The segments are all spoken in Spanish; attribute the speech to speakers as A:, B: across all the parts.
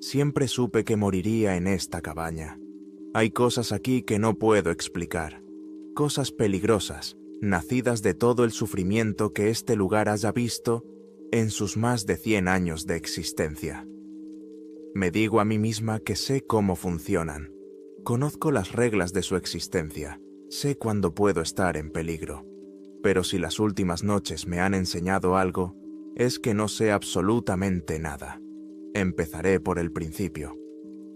A: Siempre supe que moriría en esta cabaña. Hay cosas aquí que no puedo explicar. Cosas peligrosas, nacidas de todo el sufrimiento que este lugar haya visto en sus más de 100 años de existencia. Me digo a mí misma que sé cómo funcionan. Conozco las reglas de su existencia. Sé cuándo puedo estar en peligro. Pero si las últimas noches me han enseñado algo, es que no sé absolutamente nada. Empezaré por el principio.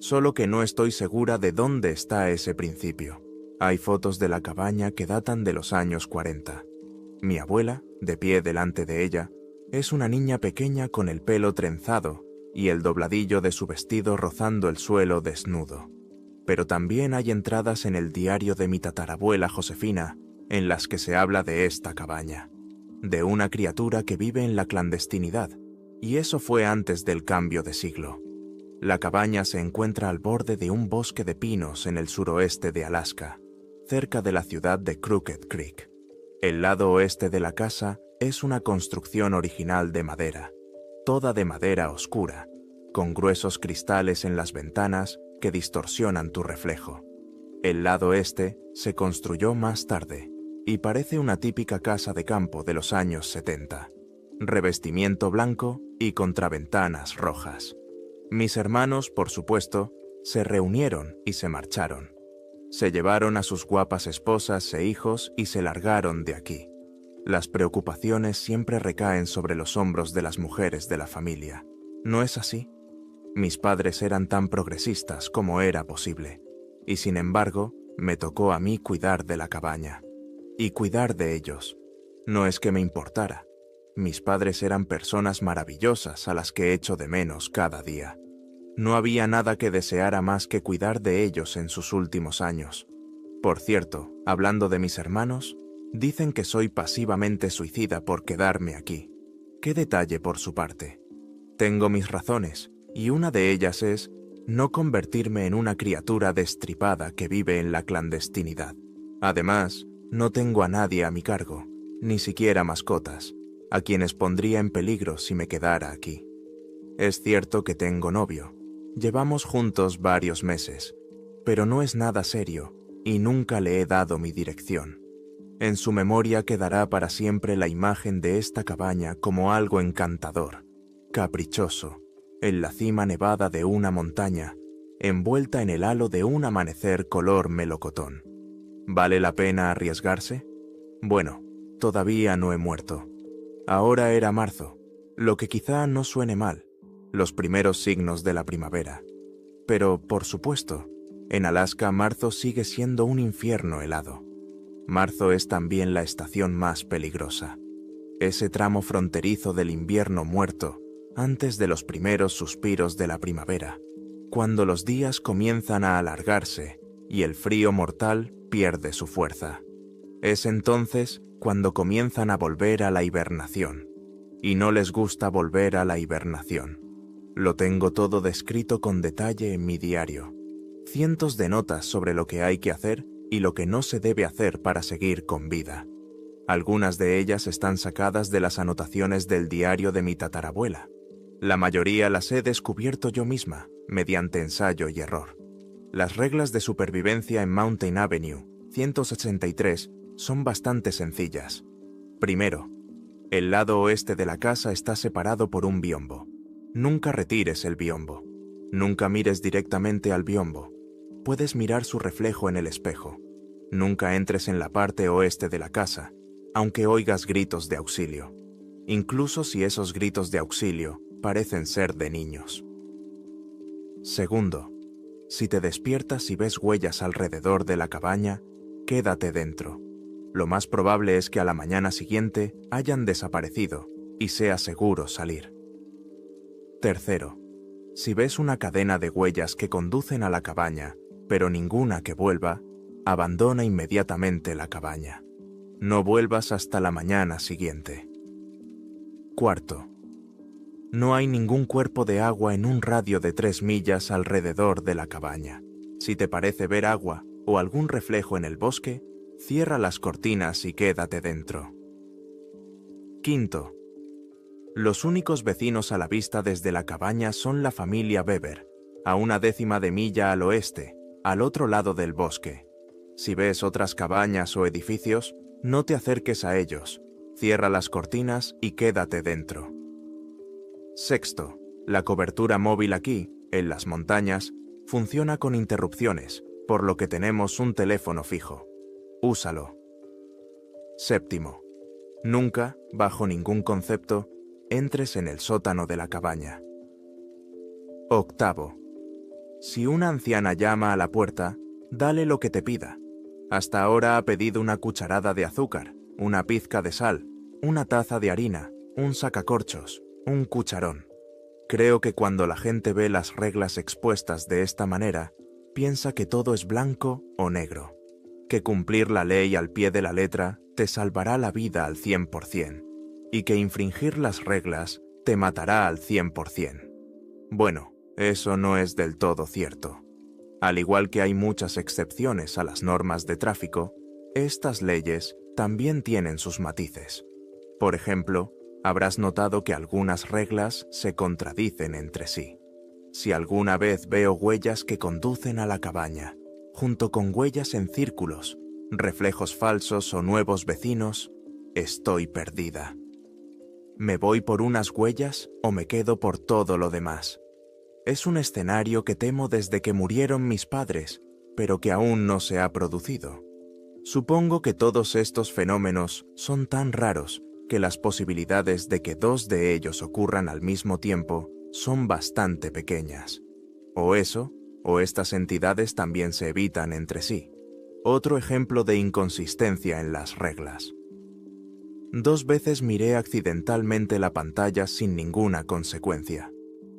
A: Solo que no estoy segura de dónde está ese principio. Hay fotos de la cabaña que datan de los años 40. Mi abuela, de pie delante de ella, es una niña pequeña con el pelo trenzado y el dobladillo de su vestido rozando el suelo desnudo. Pero también hay entradas en el diario de mi tatarabuela Josefina en las que se habla de esta cabaña, de una criatura que vive en la clandestinidad, y eso fue antes del cambio de siglo. La cabaña se encuentra al borde de un bosque de pinos en el suroeste de Alaska, cerca de la ciudad de Crooked Creek. El lado oeste de la casa es una construcción original de madera, toda de madera oscura, con gruesos cristales en las ventanas que distorsionan tu reflejo. El lado este se construyó más tarde y parece una típica casa de campo de los años 70. Revestimiento blanco y contraventanas rojas. Mis hermanos, por supuesto, se reunieron y se marcharon. Se llevaron a sus guapas esposas e hijos y se largaron de aquí. Las preocupaciones siempre recaen sobre los hombros de las mujeres de la familia. ¿No es así? Mis padres eran tan progresistas como era posible, y sin embargo, me tocó a mí cuidar de la cabaña. Y cuidar de ellos. No es que me importara. Mis padres eran personas maravillosas a las que echo de menos cada día. No había nada que deseara más que cuidar de ellos en sus últimos años. Por cierto, hablando de mis hermanos, dicen que soy pasivamente suicida por quedarme aquí. ¿Qué detalle por su parte? Tengo mis razones, y una de ellas es no convertirme en una criatura destripada que vive en la clandestinidad. Además, no tengo a nadie a mi cargo, ni siquiera mascotas, a quienes pondría en peligro si me quedara aquí. Es cierto que tengo novio. Llevamos juntos varios meses, pero no es nada serio y nunca le he dado mi dirección. En su memoria quedará para siempre la imagen de esta cabaña como algo encantador, caprichoso, en la cima nevada de una montaña, envuelta en el halo de un amanecer color melocotón. ¿Vale la pena arriesgarse? Bueno, todavía no he muerto. Ahora era marzo, lo que quizá no suene mal, los primeros signos de la primavera. Pero, por supuesto, en Alaska marzo sigue siendo un infierno helado. Marzo es también la estación más peligrosa. Ese tramo fronterizo del invierno muerto, antes de los primeros suspiros de la primavera, cuando los días comienzan a alargarse y el frío mortal pierde su fuerza. Es entonces cuando comienzan a volver a la hibernación. Y no les gusta volver a la hibernación. Lo tengo todo descrito con detalle en mi diario. Cientos de notas sobre lo que hay que hacer y lo que no se debe hacer para seguir con vida. Algunas de ellas están sacadas de las anotaciones del diario de mi tatarabuela. La mayoría las he descubierto yo misma, mediante ensayo y error. Las reglas de supervivencia en Mountain Avenue 183 son bastante sencillas. Primero, el lado oeste de la casa está separado por un biombo. Nunca retires el biombo. Nunca mires directamente al biombo. Puedes mirar su reflejo en el espejo. Nunca entres en la parte oeste de la casa, aunque oigas gritos de auxilio, incluso si esos gritos de auxilio parecen ser de niños. Segundo, si te despiertas y ves huellas alrededor de la cabaña, quédate dentro. Lo más probable es que a la mañana siguiente hayan desaparecido y sea seguro salir. Tercero, si ves una cadena de huellas que conducen a la cabaña, pero ninguna que vuelva, abandona inmediatamente la cabaña. No vuelvas hasta la mañana siguiente. Cuarto, no hay ningún cuerpo de agua en un radio de 3 millas alrededor de la cabaña. Si te parece ver agua o algún reflejo en el bosque, cierra las cortinas y quédate dentro. Quinto, los únicos vecinos a la vista desde la cabaña son la familia Weber, a una décima de milla al oeste, al otro lado del bosque. Si ves otras cabañas o edificios, no te acerques a ellos, cierra las cortinas y quédate dentro. Sexto, la cobertura móvil aquí, en las montañas, funciona con interrupciones, por lo que tenemos un teléfono fijo. Úsalo. Séptimo, nunca, bajo ningún concepto, entres en el sótano de la cabaña. Octavo, si una anciana llama a la puerta, dale lo que te pida. Hasta ahora ha pedido una cucharada de azúcar, una pizca de sal, una taza de harina, un sacacorchos, un cucharón. Creo que cuando la gente ve las reglas expuestas de esta manera, piensa que todo es blanco o negro, que cumplir la ley al pie de la letra te salvará la vida al 100%, y que infringir las reglas te matará al 100%. Bueno, eso no es del todo cierto. Al igual que hay muchas excepciones a las normas de tráfico, estas leyes también tienen sus matices. Por ejemplo, habrás notado que algunas reglas se contradicen entre sí. Si alguna vez veo huellas que conducen a la cabaña, junto con huellas en círculos, reflejos falsos o nuevos vecinos, estoy perdida. ¿Me voy por unas huellas o me quedo por todo lo demás? Es un escenario que temo desde que murieron mis padres, pero que aún no se ha producido. Supongo que todos estos fenómenos son tan raros que las posibilidades de que dos de ellos ocurran al mismo tiempo son bastante pequeñas. O eso, o estas entidades también se evitan entre sí. Otro ejemplo de inconsistencia en las reglas. 2 veces miré accidentalmente la pantalla sin ninguna consecuencia.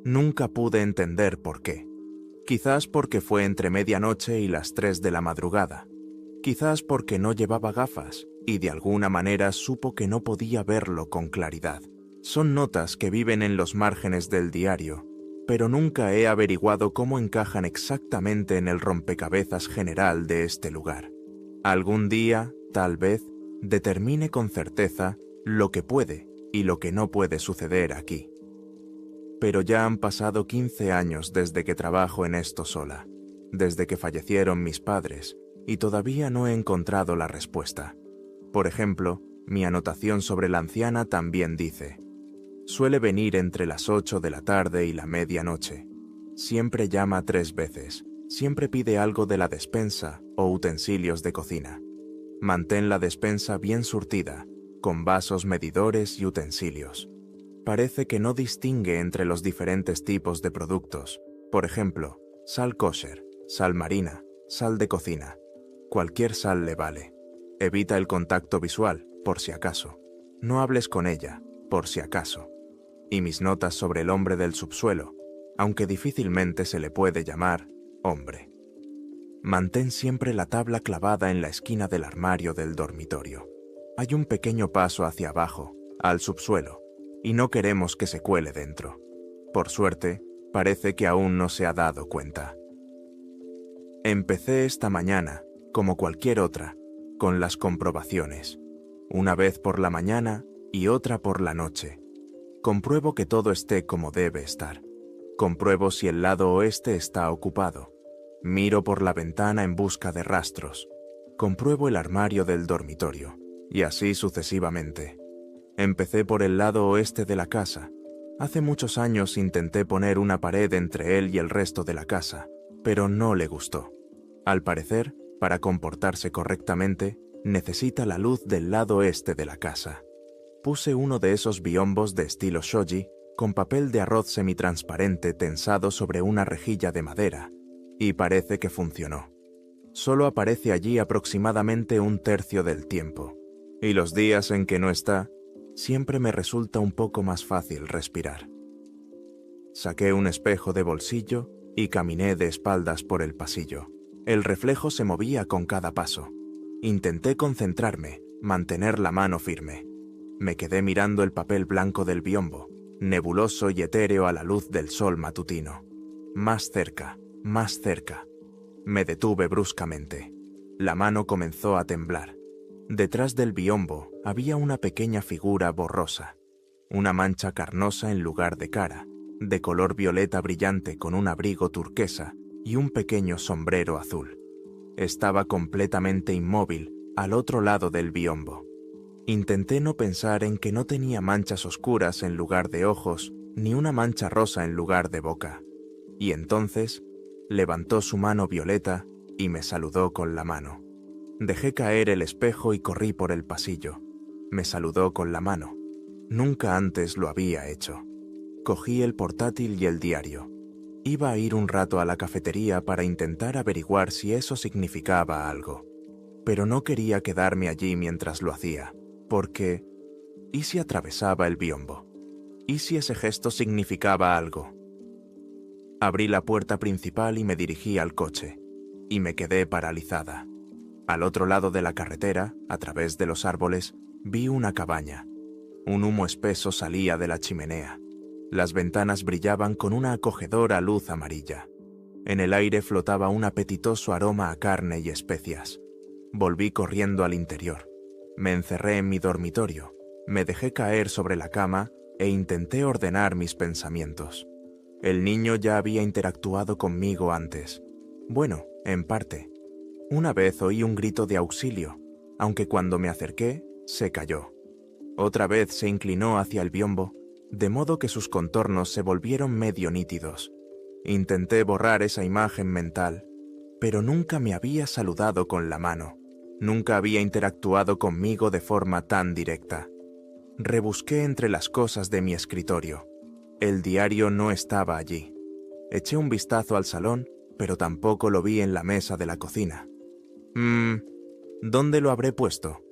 A: Nunca pude entender por qué. Quizás porque fue entre medianoche y las 3 de la madrugada. Quizás porque no llevaba gafas y de alguna manera supo que no podía verlo con claridad. Son notas que viven en los márgenes del diario, pero nunca he averiguado cómo encajan exactamente en el rompecabezas general de este lugar. Algún día, tal vez, determine con certeza lo que puede y lo que no puede suceder aquí. Pero ya han pasado 15 años desde que trabajo en esto sola, desde que fallecieron mis padres, y todavía no he encontrado la respuesta. Por ejemplo, mi anotación sobre la anciana también dice: suele venir entre las 8 de la tarde y la medianoche. Siempre llama 3 veces, siempre pide algo de la despensa o utensilios de cocina. Mantén la despensa bien surtida, con vasos medidores y utensilios. Parece que no distingue entre los diferentes tipos de productos, por ejemplo, sal kosher, sal marina, sal de cocina. Cualquier sal le vale. Evita el contacto visual, por si acaso. No hables con ella, por si acaso. Y mis notas sobre el hombre del subsuelo, aunque difícilmente se le puede llamar hombre. Mantén siempre la tabla clavada en la esquina del armario del dormitorio. Hay un pequeño paso hacia abajo, al subsuelo, y no queremos que se cuele dentro. Por suerte, parece que aún no se ha dado cuenta. Empecé esta mañana, como cualquier otra, con las comprobaciones. Una vez por la mañana y otra por la noche. Compruebo que todo esté como debe estar. Compruebo si el lado oeste está ocupado. Miro por la ventana en busca de rastros. Compruebo el armario del dormitorio, y así sucesivamente. Empecé por el lado oeste de la casa. Hace muchos años intenté poner una pared entre él y el resto de la casa, pero no le gustó. Al parecer, para comportarse correctamente, necesita la luz del lado este de la casa. Puse uno de esos biombos de estilo shoji con papel de arroz semitransparente tensado sobre una rejilla de madera, y parece que funcionó. Solo aparece allí aproximadamente 1/3 del tiempo, y los días en que no está, siempre me resulta un poco más fácil respirar. Saqué un espejo de bolsillo y caminé de espaldas por el pasillo. El reflejo se movía con cada paso. Intenté concentrarme, mantener la mano firme. Me quedé mirando el papel blanco del biombo, nebuloso y etéreo a la luz del sol matutino. Más cerca, más cerca. Me detuve bruscamente. La mano comenzó a temblar. Detrás del biombo había una pequeña figura borrosa, una mancha carnosa en lugar de cara, de color violeta brillante con un abrigo turquesa y un pequeño sombrero azul. Estaba completamente inmóvil al otro lado del biombo. Intenté no pensar en que no tenía manchas oscuras en lugar de ojos, ni una mancha rosa en lugar de boca. Y entonces levantó su mano violeta y me saludó con la mano. Dejé caer el espejo y corrí por el pasillo. Me saludó con la mano. Nunca antes lo había hecho. Cogí el portátil y el diario. Iba a ir un rato a la cafetería para intentar averiguar si eso significaba algo. Pero no quería quedarme allí mientras lo hacía, porque ¿y si atravesaba el biombo? ¿Y si ese gesto significaba algo? Abrí la puerta principal y me dirigí al coche, y me quedé paralizada. Al otro lado de la carretera, a través de los árboles, vi una cabaña. Un humo espeso salía de la chimenea. Las ventanas brillaban con una acogedora luz amarilla. En el aire flotaba un apetitoso aroma a carne y especias. Volví corriendo al interior. Me encerré en mi dormitorio, me dejé caer sobre la cama e intenté ordenar mis pensamientos. El niño ya había interactuado conmigo antes. Bueno, en parte. Una vez oí un grito de auxilio, aunque cuando me acerqué, se calló. Otra vez se inclinó hacia el biombo, de modo que sus contornos se volvieron medio nítidos. Intenté borrar esa imagen mental, pero nunca me había saludado con la mano. Nunca había interactuado conmigo de forma tan directa. Rebusqué entre las cosas de mi escritorio. El diario no estaba allí. Eché un vistazo al salón, pero tampoco lo vi en la mesa de la cocina. ¿Dónde lo habré puesto?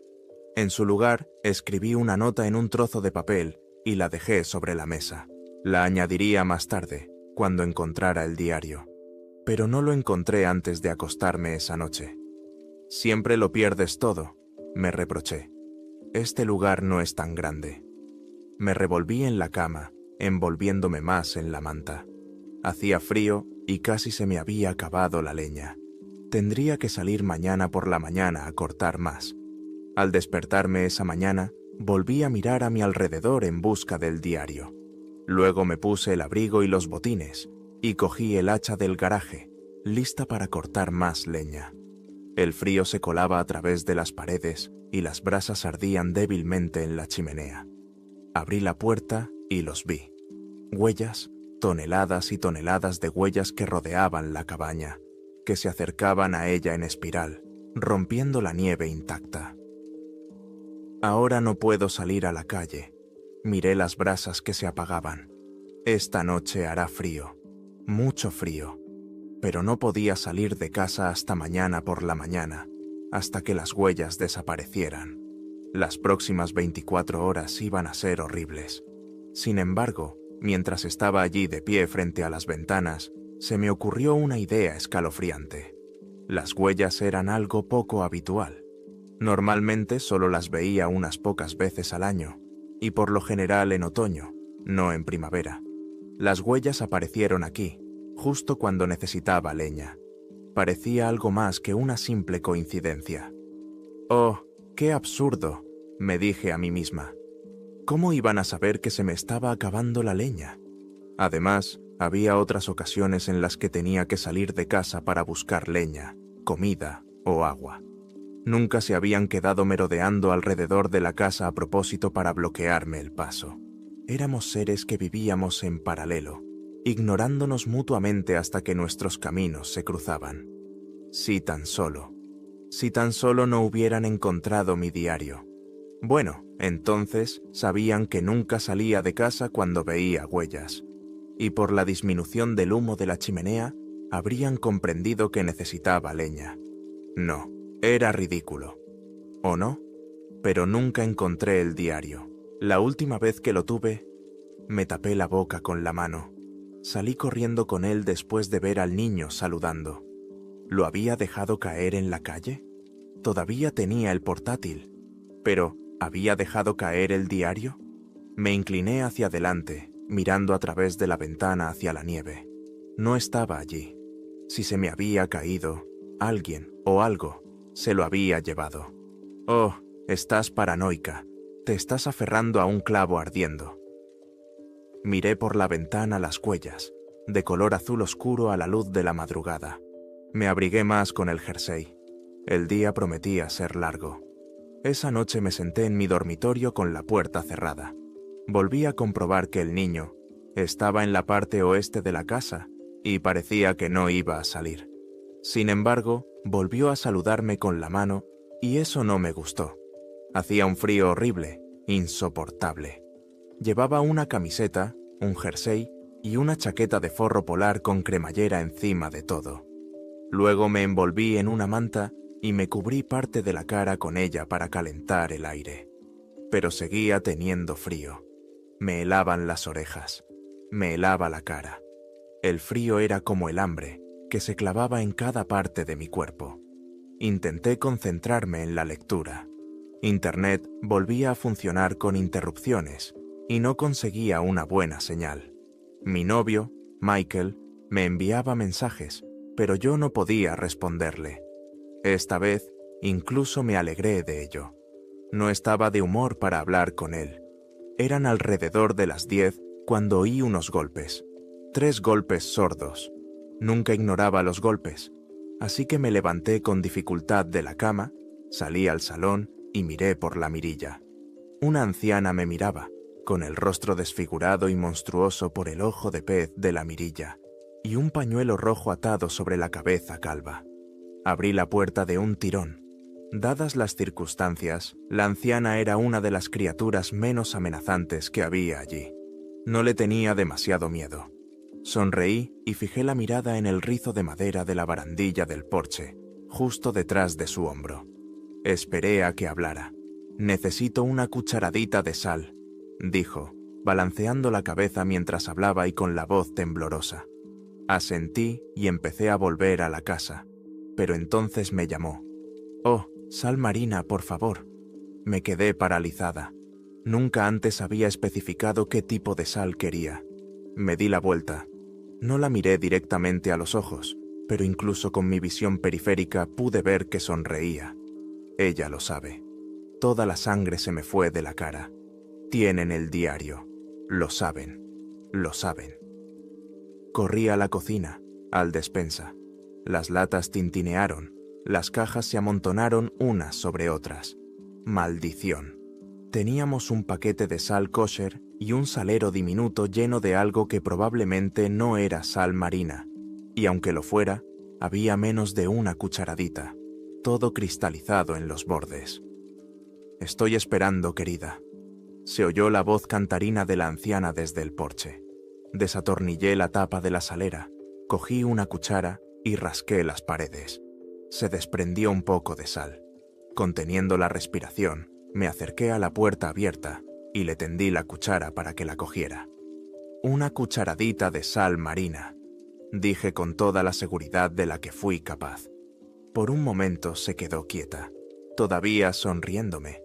A: En su lugar, escribí una nota en un trozo de papel y la dejé sobre la mesa. La añadiría más tarde, cuando encontrara el diario. Pero no lo encontré antes de acostarme esa noche. Siempre lo pierdes todo, me reproché. Este lugar no es tan grande. Me revolví en la cama, envolviéndome más en la manta. Hacía frío y casi se me había acabado la leña. Tendría que salir mañana por la mañana a cortar más. Al despertarme esa mañana, volví a mirar a mi alrededor en busca del diario. Luego me puse el abrigo y los botines, y cogí el hacha del garaje, lista para cortar más leña. El frío se colaba a través de las paredes y las brasas ardían débilmente en la chimenea. Abrí la puerta y los vi. Huellas, toneladas y toneladas de huellas que rodeaban la cabaña, que se acercaban a ella en espiral, rompiendo la nieve intacta. Ahora no puedo salir a la calle. Miré las brasas que se apagaban. Esta noche hará frío, mucho frío, pero no podía salir de casa hasta mañana por la mañana, hasta que las huellas desaparecieran. Las próximas 24 horas iban a ser horribles. Sin embargo, mientras estaba allí de pie frente a las ventanas, se me ocurrió una idea escalofriante. Las huellas eran algo poco habitual. Normalmente solo las veía unas pocas veces al año, y por lo general en otoño, no en primavera. Las huellas aparecieron aquí, justo cuando necesitaba leña. Parecía algo más que una simple coincidencia. «Oh, qué absurdo», me dije a mí misma. ¿Cómo iban a saber que se me estaba acabando la leña? Además, había otras ocasiones en las que tenía que salir de casa para buscar leña, comida o agua. Nunca se habían quedado merodeando alrededor de la casa a propósito para bloquearme el paso. Éramos seres que vivíamos en paralelo, ignorándonos mutuamente hasta que nuestros caminos se cruzaban. Si tan solo no hubieran encontrado mi diario. Bueno, entonces sabían que nunca salía de casa cuando veía huellas, y por la disminución del humo de la chimenea, habrían comprendido que necesitaba leña. No, era ridículo. ¿O no? Pero nunca encontré el diario. La última vez que lo tuve, me tapé la boca con la mano. Salí corriendo con él después de ver al niño saludando. ¿Lo había dejado caer en la calle? Todavía tenía el portátil, pero ¿había dejado caer el diario? Me incliné hacia adelante, mirando a través de la ventana hacia la nieve. No estaba allí. Si se me había caído, alguien o algo se lo había llevado. Oh, estás paranoica. Te estás aferrando a un clavo ardiendo. Miré por la ventana las cuellas, de color azul oscuro a la luz de la madrugada. Me abrigué más con el jersey. El día prometía ser largo. Esa noche me senté en mi dormitorio con la puerta cerrada. Volví a comprobar que el niño estaba en la parte oeste de la casa y parecía que no iba a salir. Sin embargo, volvió a saludarme con la mano y eso no me gustó. Hacía un frío horrible, insoportable. Llevaba una camiseta, un jersey y una chaqueta de forro polar con cremallera encima de todo. Luego me envolví en una manta y me cubrí parte de la cara con ella para calentar el aire. Pero seguía teniendo frío. Me helaban las orejas. Me helaba la cara. El frío era como el hambre, que se clavaba en cada parte de mi cuerpo. Intenté concentrarme en la lectura. Internet volvía a funcionar con interrupciones y no conseguía una buena señal. Mi novio, Michael, me enviaba mensajes, pero yo no podía responderle. Esta vez, incluso me alegré de ello. No estaba de humor para hablar con él. Eran alrededor de las 10 cuando oí unos golpes. 3 golpes sordos. Nunca ignoraba los golpes, así que me levanté con dificultad de la cama, salí al salón y miré por la mirilla. Una anciana me miraba, con el rostro desfigurado y monstruoso por el ojo de pez de la mirilla, y un pañuelo rojo atado sobre la cabeza calva. Abrí la puerta de un tirón. Dadas las circunstancias, la anciana era una de las criaturas menos amenazantes que había allí. No le tenía demasiado miedo. Sonreí y fijé la mirada en el rizo de madera de la barandilla del porche, justo detrás de su hombro. Esperé a que hablara. «Necesito una cucharadita de sal», dijo, balanceando la cabeza mientras hablaba y con la voz temblorosa. Asentí y empecé a volver a la casa, pero entonces me llamó. «Oh, sal marina, por favor». Me quedé paralizada. Nunca antes había especificado qué tipo de sal quería. Me di la vuelta. No la miré directamente a los ojos, pero incluso con mi visión periférica pude ver que sonreía. Ella lo sabe. Toda la sangre se me fue de la cara. Tienen el diario. Lo saben. Lo saben. Corrí a la cocina, al despensa. Las latas tintinearon. Las cajas se amontonaron unas sobre otras. Maldición. Teníamos un paquete de sal kosher y un salero diminuto lleno de algo que probablemente no era sal marina, y aunque lo fuera, había menos de una cucharadita, todo cristalizado en los bordes. «Estoy esperando, querida». Se oyó la voz cantarina de la anciana desde el porche. Desatornillé la tapa de la salera, cogí una cuchara y rasqué las paredes. Se desprendió un poco de sal. Conteniendo la respiración, me acerqué a la puerta abierta y le tendí la cuchara para que la cogiera. «Una cucharadita de sal marina», dije con toda la seguridad de la que fui capaz. Por un momento se quedó quieta, todavía sonriéndome,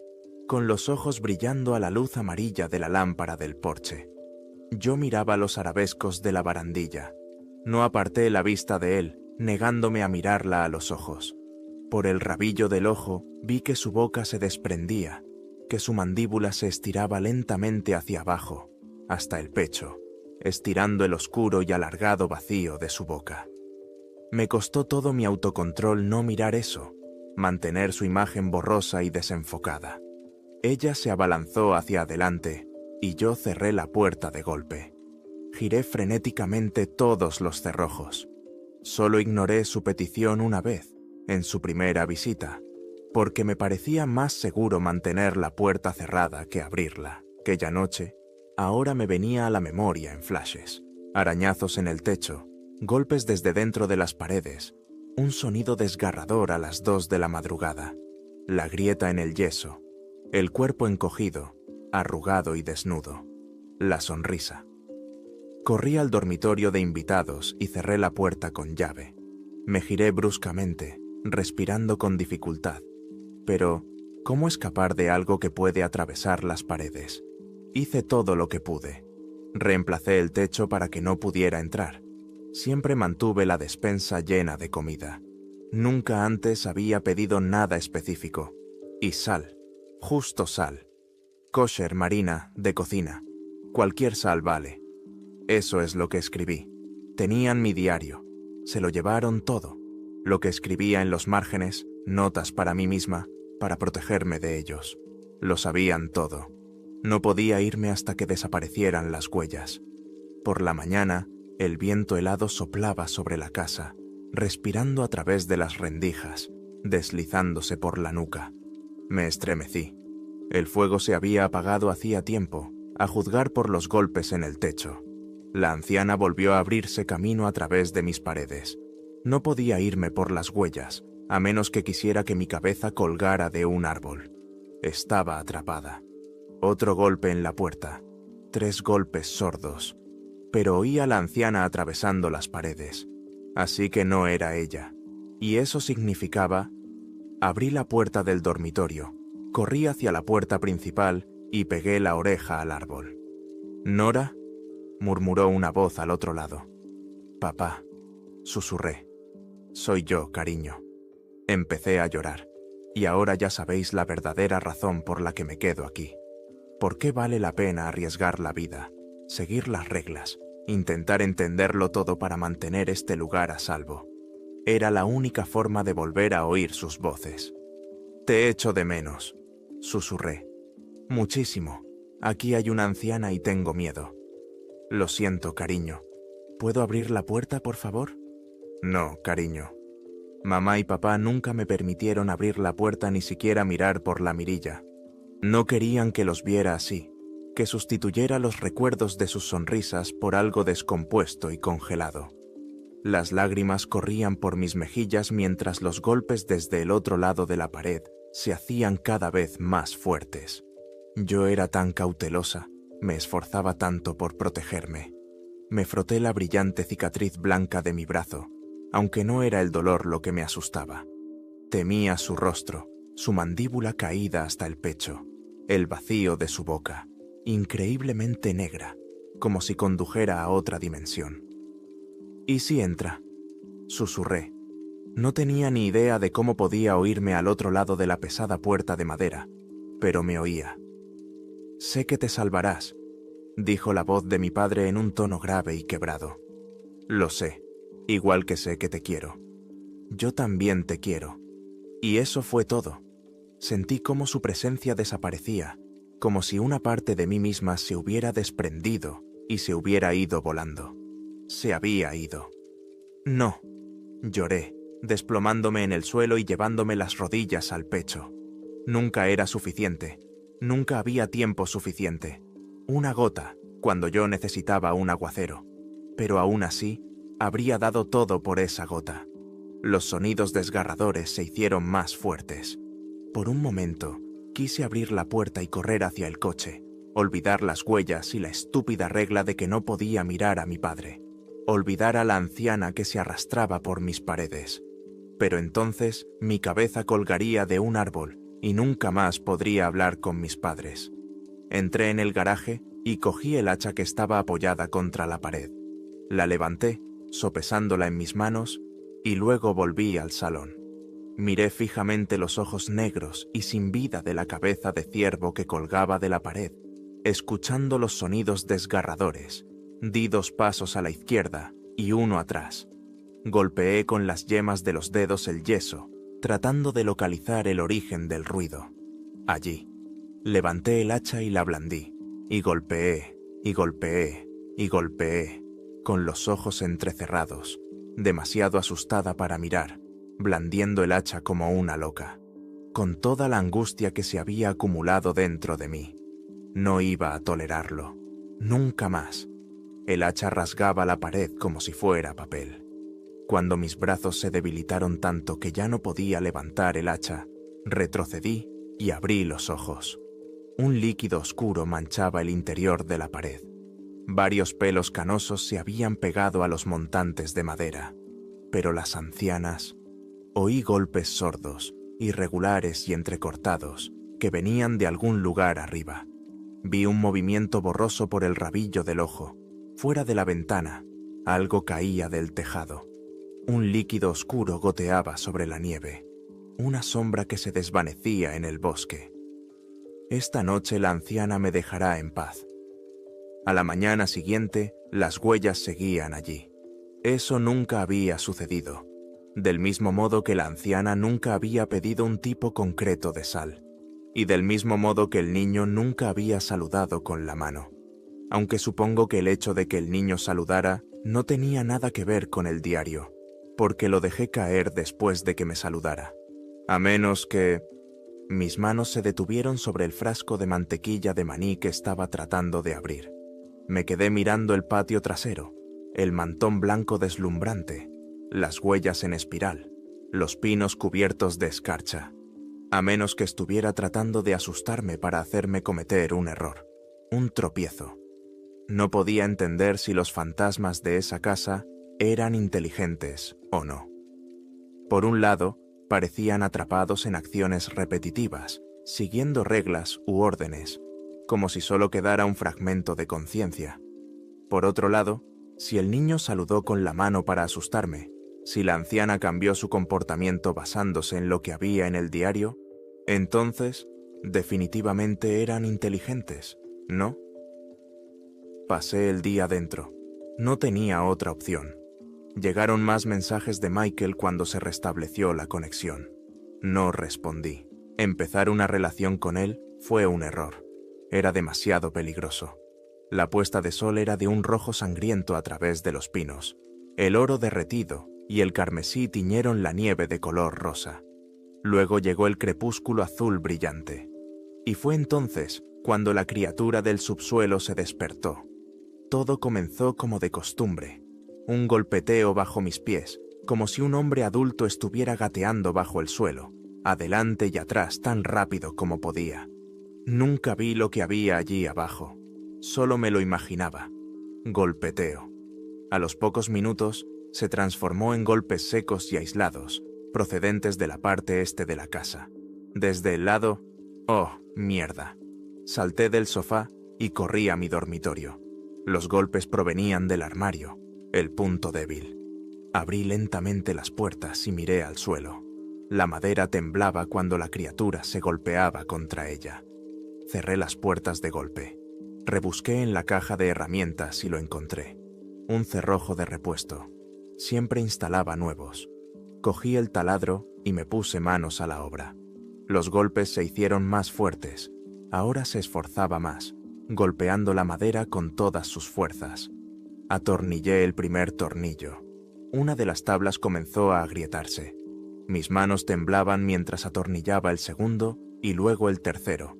A: con los ojos brillando a la luz amarilla de la lámpara del porche. Yo miraba los arabescos de la barandilla. No aparté la vista de él, negándome a mirarla a los ojos. Por el rabillo del ojo vi que su boca se desprendía, que su mandíbula se estiraba lentamente hacia abajo, hasta el pecho, estirando el oscuro y alargado vacío de su boca. Me costó todo mi autocontrol no mirar eso, mantener su imagen borrosa y desenfocada. Ella se abalanzó hacia adelante y yo cerré la puerta de golpe. Giré frenéticamente todos los cerrojos. Solo ignoré su petición una vez, en su primera visita, porque me parecía más seguro mantener la puerta cerrada que abrirla. Aquella noche, ahora me venía a la memoria en flashes. Arañazos en el techo, golpes desde dentro de las paredes, un sonido desgarrador a las 2 de la madrugada, la grieta en el yeso, el cuerpo encogido, arrugado y desnudo, la sonrisa. Corrí al dormitorio de invitados y cerré la puerta con llave. Me giré bruscamente, respirando con dificultad. Pero, ¿cómo escapar de algo que puede atravesar las paredes? Hice todo lo que pude. Reemplacé el techo para que no pudiera entrar. Siempre mantuve la despensa llena de comida. Nunca antes había pedido nada específico. Y sal, justo sal. Kosher marina, de cocina. Cualquier sal vale. Eso es lo que escribí. Tenían mi diario. Se lo llevaron todo. Lo que escribía en los márgenes, notas para mí misma, para protegerme de ellos. Lo sabían todo. No podía irme hasta que desaparecieran las huellas. Por la mañana, el viento helado soplaba sobre la casa, respirando a través de las rendijas, deslizándose por la nuca. Me estremecí. El fuego se había apagado hacía tiempo, a juzgar por los golpes en el techo. La anciana volvió a abrirse camino a través de mis paredes. No podía irme por las huellas, a menos que quisiera que mi cabeza colgara de un árbol. Estaba atrapada. Otro golpe en la puerta. 3 golpes sordos. Pero oí a la anciana atravesando las paredes. Así que no era ella. Y eso significaba... Abrí la puerta del dormitorio, corrí hacia la puerta principal y pegué la oreja al árbol. «¿Nora?», murmuró una voz al otro lado. «Papá», susurré. «Soy yo, cariño». Empecé a llorar. Y ahora ya sabéis la verdadera razón por la que me quedo aquí. ¿Por qué vale la pena arriesgar la vida, seguir las reglas, intentar entenderlo todo para mantener este lugar a salvo? Era la única forma de volver a oír sus voces. «Te echo de menos», susurré. «Muchísimo. Aquí hay una anciana y tengo miedo». «Lo siento, cariño. ¿Puedo abrir la puerta, por favor?» «No, cariño». Mamá y papá nunca me permitieron abrir la puerta ni siquiera mirar por la mirilla. No querían que los viera así, que sustituyera los recuerdos de sus sonrisas por algo descompuesto y congelado. Las lágrimas corrían por mis mejillas mientras los golpes desde el otro lado de la pared se hacían cada vez más fuertes. Yo era tan cautelosa, me esforzaba tanto por protegerme. Me froté la brillante cicatriz blanca de mi brazo, aunque no era el dolor lo que me asustaba. Temía su rostro, su mandíbula caída hasta el pecho, el vacío de su boca, increíblemente negra, como si condujera a otra dimensión. «¿Y si entra?», susurré. No tenía ni idea de cómo podía oírme al otro lado de la pesada puerta de madera, pero me oía. «Sé que te salvarás», dijo la voz de mi padre en un tono grave y quebrado. «Lo sé, igual que sé que te quiero. Yo también te quiero». Y eso fue todo. Sentí cómo su presencia desaparecía, como si una parte de mí misma se hubiera desprendido y se hubiera ido volando. Se había ido. «No», lloré, desplomándome en el suelo y llevándome las rodillas al pecho. Nunca era suficiente. Nunca había tiempo suficiente. Una gota, cuando yo necesitaba un aguacero. Pero aún así, habría dado todo por esa gota. Los sonidos desgarradores se hicieron más fuertes. Por un momento, quise abrir la puerta y correr hacia el coche, olvidar las huellas y la estúpida regla de que no podía mirar a mi padre, olvidar a la anciana que se arrastraba por mis paredes. Pero entonces mi cabeza colgaría de un árbol y nunca más podría hablar con mis padres. Entré en el garaje y cogí el hacha que estaba apoyada contra la pared. La levanté, sopesándola en mis manos, y luego volví al salón. Miré fijamente los ojos negros y sin vida de la cabeza de ciervo que colgaba de la pared, escuchando los sonidos desgarradores. Di 2 pasos a la izquierda y 1 atrás. Golpeé con las yemas de los dedos el yeso, tratando de localizar el origen del ruido. Allí. Levanté el hacha y la blandí, y golpeé, y golpeé, y golpeé, con los ojos entrecerrados, demasiado asustada para mirar, blandiendo el hacha como una loca, con toda la angustia que se había acumulado dentro de mí. No iba a tolerarlo, nunca más. El hacha rasgaba la pared como si fuera papel. Cuando mis brazos se debilitaron tanto que ya no podía levantar el hacha, retrocedí y abrí los ojos. Un líquido oscuro manchaba el interior de la pared. Varios pelos canosos se habían pegado a los montantes de madera, pero las ancianas... Oí golpes sordos, irregulares y entrecortados, que venían de algún lugar arriba. Vi un movimiento borroso por el rabillo del ojo. Fuera de la ventana, algo caía del tejado. Un líquido oscuro goteaba sobre la nieve. Una sombra que se desvanecía en el bosque. Esta noche la anciana me dejará en paz. A la mañana siguiente, las huellas seguían allí. Eso nunca había sucedido, del mismo modo que la anciana nunca había pedido un tipo concreto de sal, y del mismo modo que el niño nunca había saludado con la mano, aunque supongo que el hecho de que el niño saludara no tenía nada que ver con el diario, porque lo dejé caer después de que me saludara. A menos que... Mis manos se detuvieron sobre el frasco de mantequilla de maní que estaba tratando de abrir. Me quedé mirando el patio trasero, el mantón blanco deslumbrante, las huellas en espiral, los pinos cubiertos de escarcha, a menos que estuviera tratando de asustarme para hacerme cometer un error, un tropiezo. No podía entender si los fantasmas de esa casa eran inteligentes o no. Por un lado, parecían atrapados en acciones repetitivas, siguiendo reglas u órdenes, como si solo quedara un fragmento de conciencia. Por otro lado, si el niño saludó con la mano para asustarme, si la anciana cambió su comportamiento basándose en lo que había en el diario, entonces, definitivamente eran inteligentes, ¿no? Pasé el día dentro. No tenía otra opción. Llegaron más mensajes de Michael cuando se restableció la conexión. No respondí. Empezar una relación con él fue un error. Era demasiado peligroso. La puesta de sol era de un rojo sangriento a través de los pinos. El oro derretido y el carmesí tiñeron la nieve de color rosa. Luego llegó el crepúsculo azul brillante. Y fue entonces cuando la criatura del subsuelo se despertó. Todo comenzó como de costumbre. Un golpeteo bajo mis pies, como si un hombre adulto estuviera gateando bajo el suelo, adelante y atrás tan rápido como podía. Nunca vi lo que había allí abajo, solo me lo imaginaba. Golpeteo. A los pocos minutos se transformó en golpes secos y aislados, procedentes de la parte este de la casa. Desde el lado... ¡Oh, mierda! Salté del sofá y corrí a mi dormitorio. Los golpes provenían del armario, el punto débil. Abrí lentamente las puertas y miré al suelo. La madera temblaba cuando la criatura se golpeaba contra ella. Cerré las puertas de golpe. Rebusqué en la caja de herramientas y lo encontré. Un cerrojo de repuesto. Siempre instalaba nuevos. Cogí el taladro y me puse manos a la obra. Los golpes se hicieron más fuertes. Ahora se esforzaba más, golpeando la madera con todas sus fuerzas. Atornillé el primer tornillo. Una de las tablas comenzó a agrietarse. Mis manos temblaban mientras atornillaba el segundo y luego el tercero.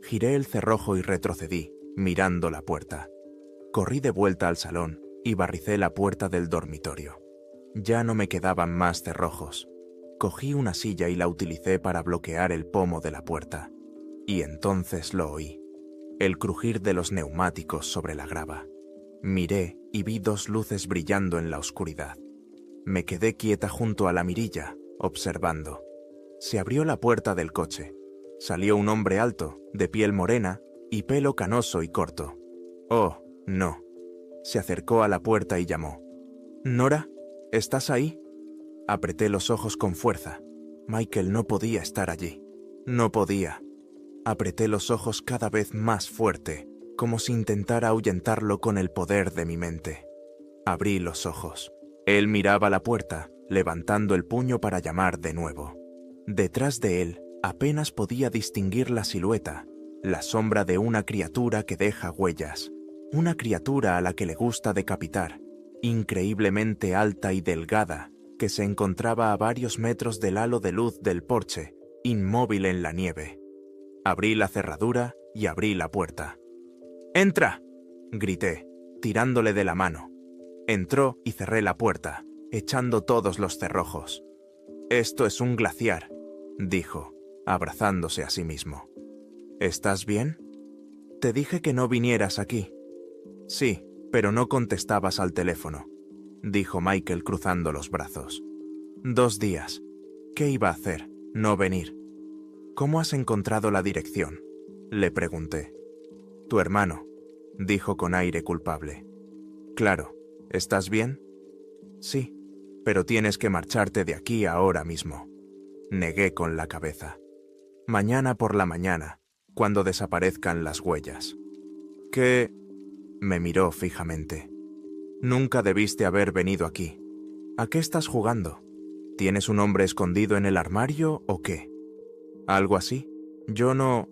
A: Giré el cerrojo y retrocedí, mirando la puerta. Corrí de vuelta al salón y barricé la puerta del dormitorio. Ya no me quedaban más cerrojos. Cogí una silla y la utilicé para bloquear el pomo de la puerta. Y entonces lo oí. El crujir de los neumáticos sobre la grava. Miré y vi dos luces brillando en la oscuridad. Me quedé quieta junto a la mirilla, observando. Se abrió la puerta del coche. Salió un hombre alto, de piel morena y pelo canoso y corto. Oh, no. Se acercó a la puerta y llamó. «Nora, ¿estás ahí?» Apreté los ojos con fuerza. Michael no podía estar allí. No podía. Apreté los ojos cada vez más fuerte, como si intentara ahuyentarlo con el poder de mi mente. Abrí los ojos. Él miraba la puerta, levantando el puño para llamar de nuevo. Detrás de él apenas podía distinguir la silueta, la sombra de una criatura que deja huellas, una criatura a la que le gusta decapitar, increíblemente alta y delgada, que se encontraba a varios metros del halo de luz del porche, inmóvil en la nieve. Abrí la cerradura y abrí la puerta. «¡Entra!», grité, tirándole de la mano. Entró y cerré la puerta, echando todos los cerrojos. «Esto es un glaciar», dijo, abrazándose a sí mismo. «¿Estás bien? Te dije que no vinieras aquí». «Sí, pero no contestabas al teléfono», dijo Michael cruzando los brazos. 2 días. ¿Qué iba a hacer? No venir. «¿Cómo has encontrado la dirección?», le pregunté. «Tu hermano», dijo con aire culpable. «Claro. ¿Estás bien?» «Sí, pero tienes que marcharte de aquí ahora mismo», negué con la cabeza. «Mañana por la mañana, cuando desaparezcan las huellas». «¿Qué? Me miró fijamente. Nunca debiste haber venido aquí. ¿A qué estás jugando? ¿Tienes un hombre escondido en el armario o qué? ¿Algo así? Yo no...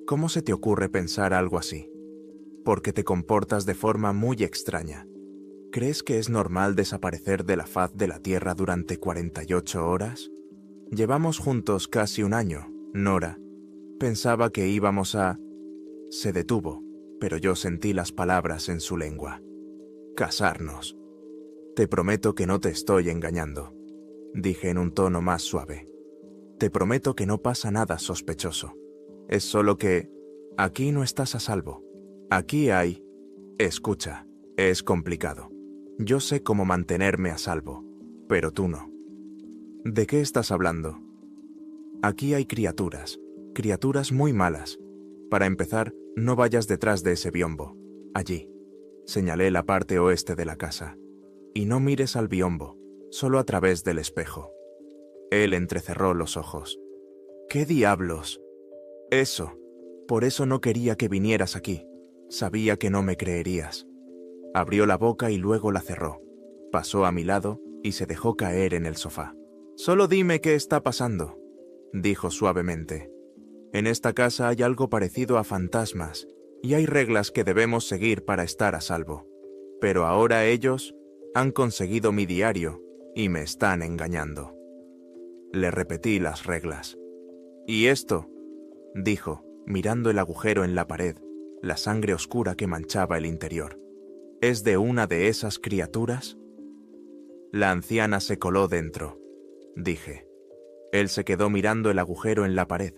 A: ¿Cómo se te ocurre pensar algo así? Porque te comportas de forma muy extraña. ¿Crees que es normal desaparecer de la faz de la Tierra durante 48 horas? Llevamos juntos casi un año, Nora. Pensaba que íbamos a... Se detuvo, pero yo sentí las palabras en su lengua. Casarnos. Te prometo que no te estoy engañando, dije en un tono más suave. Te prometo que no pasa nada sospechoso. Es solo que... Aquí no estás a salvo. Aquí hay... Escucha, es complicado. Yo sé cómo mantenerme a salvo, pero tú no. ¿De qué estás hablando? Aquí hay criaturas muy malas. Para empezar, no vayas detrás de ese biombo. Allí. Señalé la parte oeste de la casa. Y no mires al biombo, solo a través del espejo. Él entrecerró los ojos. ¿Qué diablos? Eso. Por eso no quería que vinieras aquí. Sabía que no me creerías. Abrió la boca y luego la cerró. Pasó a mi lado y se dejó caer en el sofá. Solo dime qué está pasando, dijo suavemente. En esta casa hay algo parecido a fantasmas y hay reglas que debemos seguir para estar a salvo. Pero ahora ellos han conseguido mi diario y me están engañando. Le repetí las reglas. ¿Y esto?, dijo, mirando el agujero en la pared, la sangre oscura que manchaba el interior. ¿Es de una de esas criaturas? La anciana se coló dentro, dije. Él se quedó mirando el agujero en la pared.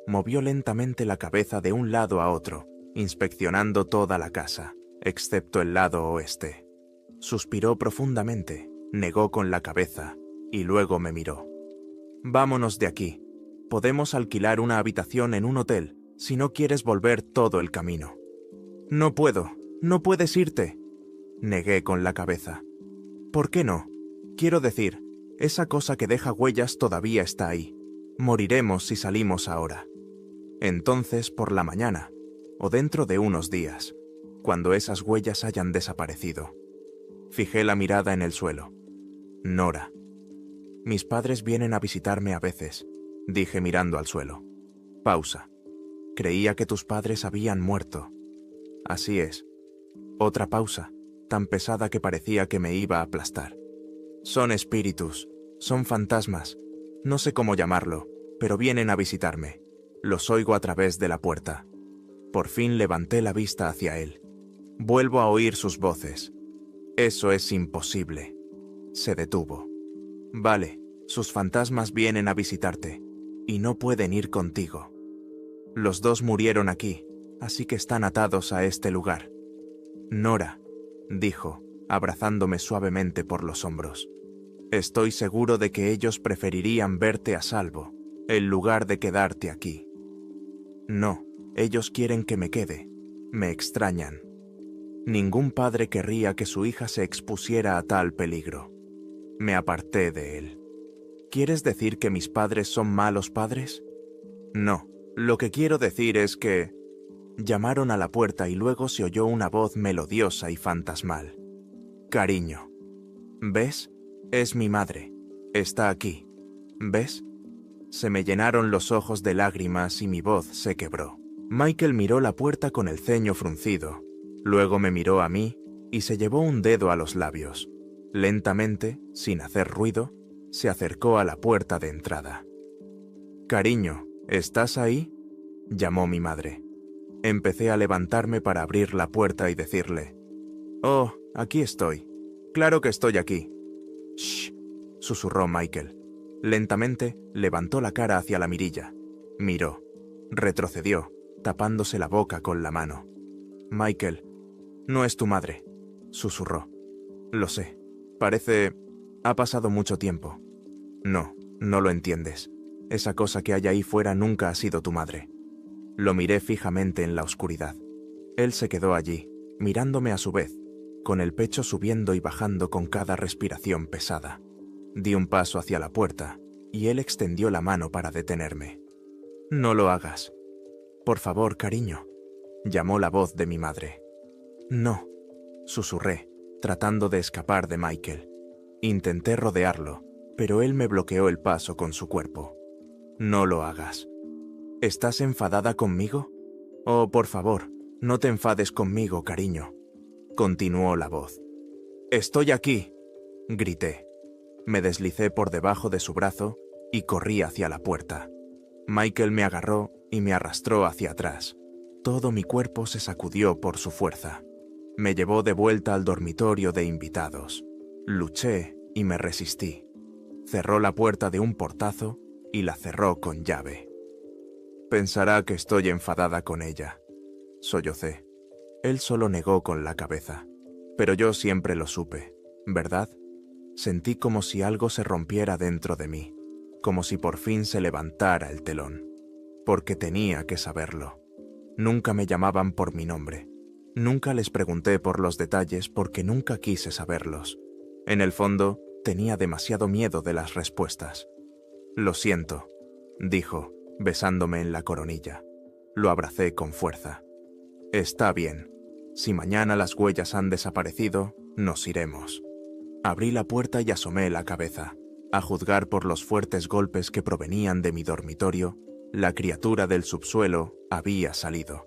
A: Movió lentamente la cabeza de un lado a otro, inspeccionando toda la casa, excepto el lado oeste. Suspiró profundamente, negó con la cabeza, y luego me miró. Vámonos de aquí. Podemos alquilar una habitación en un hotel, si no quieres volver todo el camino. No puedo, no puedes irte. Negué con la cabeza. ¿Por qué no? Quiero decir, esa cosa que deja huellas todavía está ahí. Moriremos si salimos ahora. Entonces, por la mañana, o dentro de unos días, cuando esas huellas hayan desaparecido. Fijé la mirada en el suelo. Nora. Mis padres vienen a visitarme a veces, dije mirando al suelo. Pausa. Creía que tus padres habían muerto. Así es. Otra pausa, tan pesada que parecía que me iba a aplastar. Son espíritus, son fantasmas, no sé cómo llamarlo, pero vienen a visitarme. Los oigo a través de la puerta. Por fin levanté la vista hacia él. Vuelvo a oír sus voces. Eso es imposible. Se detuvo. Vale, sus fantasmas vienen a visitarte, y no pueden ir contigo. Los dos murieron aquí, así que están atados a este lugar. Nora, dijo, abrazándome suavemente por los hombros. Estoy seguro de que ellos preferirían verte a salvo, en lugar de quedarte aquí. No, ellos quieren que me quede. Me extrañan. Ningún padre querría que su hija se expusiera a tal peligro. Me aparté de él. ¿Quieres decir que mis padres son malos padres? No, lo que quiero decir es que... Llamaron a la puerta y luego se oyó una voz melodiosa y fantasmal. Cariño. ¿Ves? Es mi madre. Está aquí. ¿Ves? Se me llenaron los ojos de lágrimas y mi voz se quebró. Michael miró la puerta con el ceño fruncido. Luego me miró a mí y se llevó un dedo a los labios. Lentamente, sin hacer ruido, se acercó a la puerta de entrada. Cariño, ¿estás ahí?, llamó mi madre. Empecé a levantarme para abrir la puerta y decirle: «Oh, aquí estoy. Claro que estoy aquí». «Shh», susurró Michael. Lentamente levantó la cara hacia la mirilla. Miró. Retrocedió, tapándose la boca con la mano. «Michael, no es tu madre», susurró. «Lo sé. Parece... ha pasado mucho tiempo». «No, no lo entiendes. Esa cosa que hay ahí fuera nunca ha sido tu madre». Lo miré fijamente en la oscuridad. Él se quedó allí, mirándome a su vez, con el pecho subiendo y bajando con cada respiración pesada. Di un paso hacia la puerta, y él extendió la mano para detenerme. «No lo hagas. Por favor, cariño», llamó la voz de mi madre. No, susurré, tratando de escapar de Michael. Intenté rodearlo, pero él me bloqueó el paso con su cuerpo. No lo hagas. ¿Estás enfadada conmigo? Oh, por favor, no te enfades conmigo, cariño. Continuó la voz. Estoy aquí, grité. Me deslicé por debajo de su brazo y corrí hacia la puerta. Michael me agarró y me arrastró hacia atrás. Todo mi cuerpo se sacudió por su fuerza. Me llevó de vuelta al dormitorio de invitados. Luché y me resistí. Cerró la puerta de un portazo y la cerró con llave. Pensará que estoy enfadada con ella, sollocé. Él solo negó con la cabeza. Pero yo siempre lo supe, ¿verdad? Sentí como si algo se rompiera dentro de mí, como si por fin se levantara el telón. Porque tenía que saberlo. Nunca me llamaban por mi nombre. Nunca les pregunté por los detalles porque nunca quise saberlos. En el fondo, tenía demasiado miedo de las respuestas. Lo siento, dijo, besándome en la coronilla. Lo abracé con fuerza. Está bien. Si mañana las huellas han desaparecido, nos iremos. Abrí la puerta y asomé la cabeza. A juzgar por los fuertes golpes que provenían de mi dormitorio, la criatura del subsuelo había salido,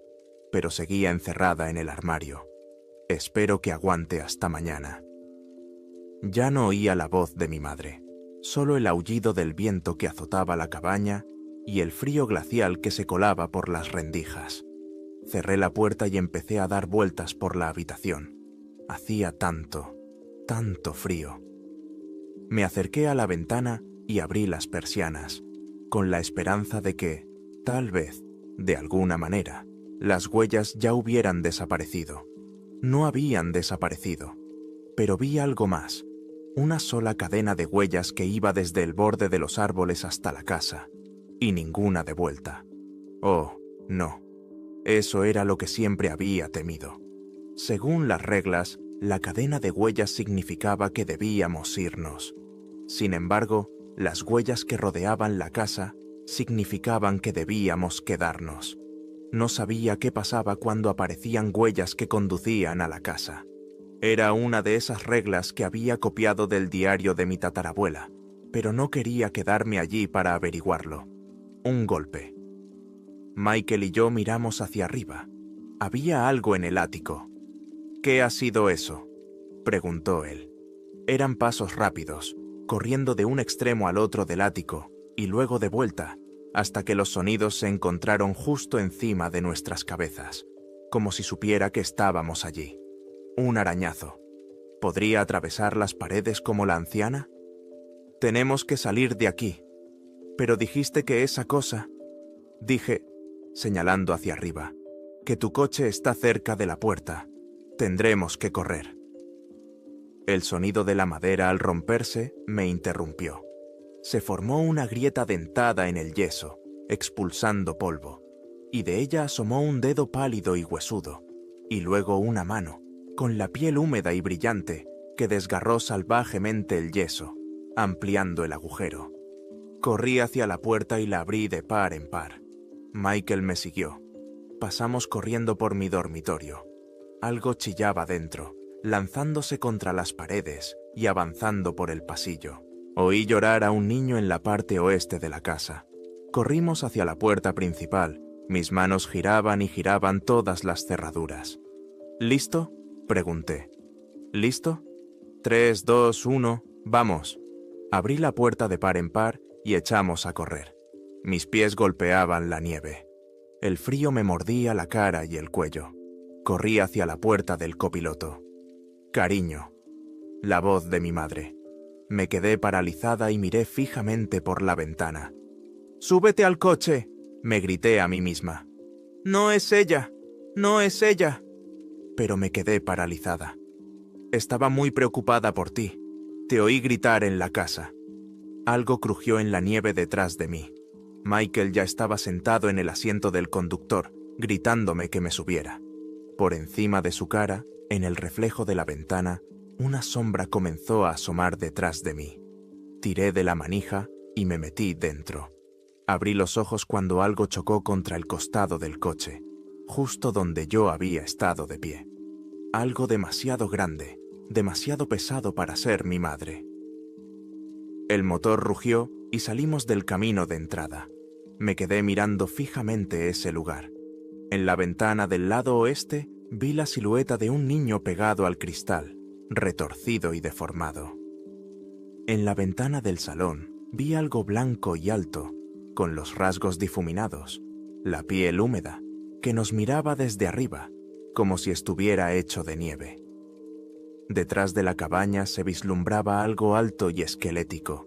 A: pero seguía encerrada en el armario. Espero que aguante hasta mañana. Ya no oía la voz de mi madre, solo el aullido del viento que azotaba la cabaña y el frío glacial que se colaba por las rendijas. Cerré la puerta y empecé a dar vueltas por la habitación. Hacía tanto frío. Me acerqué a la ventana y abrí las persianas, con la esperanza de que, tal vez, de alguna manera, las huellas ya hubieran desaparecido. No habían desaparecido, pero vi algo más, una sola cadena de huellas que iba desde el borde de los árboles hasta la casa, y ninguna de vuelta. Oh, no. Eso era lo que siempre había temido. Según las reglas, la cadena de huellas significaba que debíamos irnos. Sin embargo, las huellas que rodeaban la casa significaban que debíamos quedarnos. No sabía qué pasaba cuando aparecían huellas que conducían a la casa. Era una de esas reglas que había copiado del diario de mi tatarabuela, pero no quería quedarme allí para averiguarlo. Un golpe. Michael y yo miramos hacia arriba. Había algo en el ático. ¿Qué ha sido eso?, preguntó él. Eran pasos rápidos, corriendo de un extremo al otro del ático y luego de vuelta, hasta que los sonidos se encontraron justo encima de nuestras cabezas, como si supiera que estábamos allí. Un arañazo. ¿Podría atravesar las paredes como la anciana? Tenemos que salir de aquí. Pero dijiste que esa cosa... Dije, señalando hacia arriba, que tu coche está cerca de la puerta. Tendremos que correr. El sonido de la madera al romperse me interrumpió. Se formó una grieta dentada en el yeso, expulsando polvo, y de ella asomó un dedo pálido y huesudo, y luego una mano, con la piel húmeda y brillante, que desgarró salvajemente el yeso, ampliando el agujero. Corrí hacia la puerta y la abrí de par en par. Michael me siguió. Pasamos corriendo por mi dormitorio. Algo chillaba dentro, lanzándose contra las paredes y avanzando por el pasillo. Oí llorar a un niño en la parte oeste de la casa. Corrimos hacia la puerta principal. Mis manos giraban y giraban todas las cerraduras. ¿Listo?, pregunté. ¿Listo? 3, 2, 1, ¡vamos! Abrí la puerta de par en par y echamos a correr. Mis pies golpeaban la nieve. El frío me mordía la cara y el cuello. Corrí hacia la puerta del copiloto. Cariño. La voz de mi madre. Me quedé paralizada y miré fijamente por la ventana. «¡Súbete al coche!», me grité a mí misma. «¡No es ella! ¡No es ella!». Pero me quedé paralizada. Estaba muy preocupada por ti. Te oí gritar en la casa. Algo crujió en la nieve detrás de mí. Michael ya estaba sentado en el asiento del conductor, gritándome que me subiera. Por encima de su cara, en el reflejo de la ventana, una sombra comenzó a asomar detrás de mí. Tiré de la manija y me metí dentro. Abrí los ojos cuando algo chocó contra el costado del coche, justo donde yo había estado de pie. algo demasiado grande, demasiado pesado para ser mi madre. El motor rugió y salimos del camino de entrada. Me quedé mirando fijamente ese lugar. En la ventana del lado oeste vi la silueta de un niño pegado al cristal, retorcido y deformado. En la ventana del salón vi algo blanco y alto, con los rasgos difuminados, la piel húmeda, que nos miraba desde arriba, como si estuviera hecho de nieve. Detrás de la cabaña se vislumbraba algo alto y esquelético,